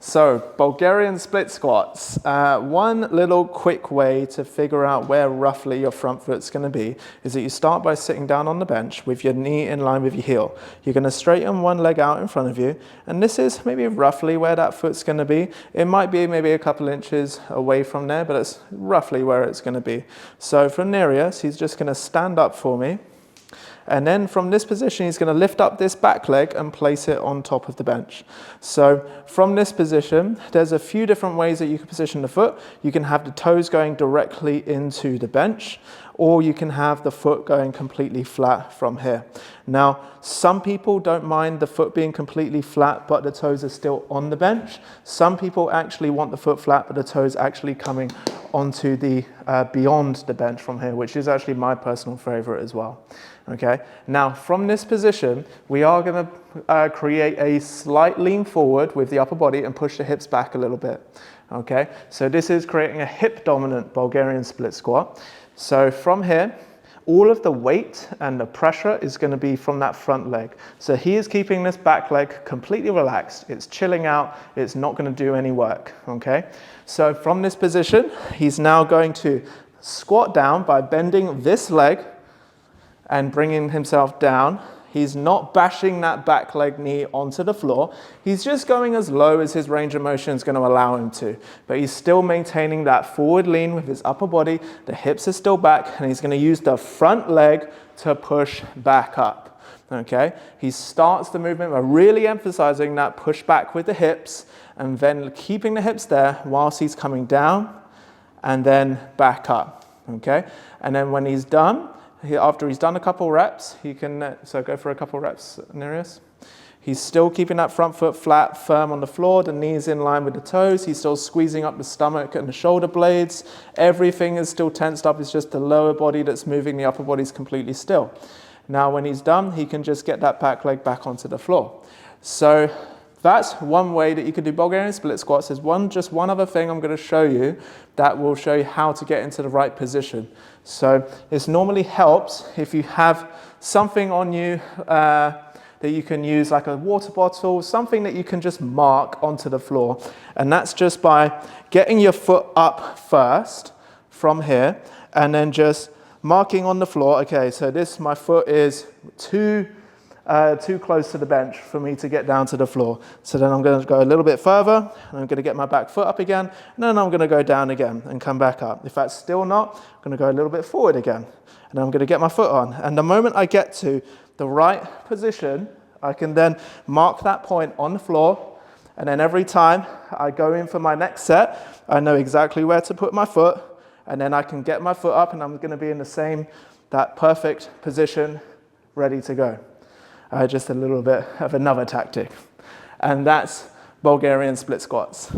So, Bulgarian split squats. One little quick way to figure out where roughly your front foot's going to be is that you start by sitting down on the bench with your knee in line with your heel. You're going to straighten one leg out in front of you, and this is maybe roughly where that foot's going to be. It might be maybe a couple inches away from there, but it's roughly where it's going to be. So for Nereus, he's just going to stand up for me. And then from this position, he's going to lift up this back leg and place it on top of the bench. So from this position, there's a few different ways that you can position the foot. You can have the toes going directly into the bench, or you can have the foot going completely flat from here. Now, some people don't mind the foot being completely flat, but the toes are still on the bench. Some people actually want the foot flat, but the toes actually coming onto the beyond the bench from here, which is actually my personal favorite as well. Okay, now from this position, we are going to create a slight lean forward with the upper body and push the hips back a little bit. Okay, so this is creating a hip dominant Bulgarian split squat. So from here, all of the weight and the pressure is going to be from that front leg. So he is keeping this back leg completely relaxed. It's chilling out. It's not going to do any work. Okay, so from this position, he's now going to squat down by bending this leg and bringing himself down. He's not bashing that back leg knee onto the floor. He's just going as low as his range of motion is going to allow him to. But he's still maintaining that forward lean with his upper body. The hips are still back, and he's going to use the front leg to push back up. Okay? He starts the movement by really emphasizing that push back with the hips, and then keeping the hips there whilst he's coming down, and then back up. Okay? And then when he's done, after he's done a couple reps, he can, so go for a couple reps, Nereus. He's still keeping that front foot flat, firm on the floor, the knees in line with the toes. He's still squeezing up the stomach and the shoulder blades. Everything is still tensed up. It's just the lower body that's moving. The upper body's completely still. Now, when he's done, he can just get that back leg back onto the floor. So that's one way that you can do Bulgarian split squats. There's just one other thing I'm going to show you that will show you how to get into the right position. So this normally helps if you have something on you that you can use, like a water bottle, something that you can just mark onto the floor. And that's just by getting your foot up first from here and then just marking on the floor. Okay, so my foot is too close to the bench for me to get down to the floor. So then I'm going to go a little bit further, and I'm going to get my back foot up again, and then I'm going to go down again and come back up. If that's still not, I'm going to go a little bit forward again, and I'm going to get my foot on. And the moment I get to the right position, I can then mark that point on the floor, and then every time I go in for my next set, I know exactly where to put my foot, and then I can get my foot up, and I'm going to be in that perfect position, ready to go. Just a little bit of another tactic. And that's Bulgarian split squats.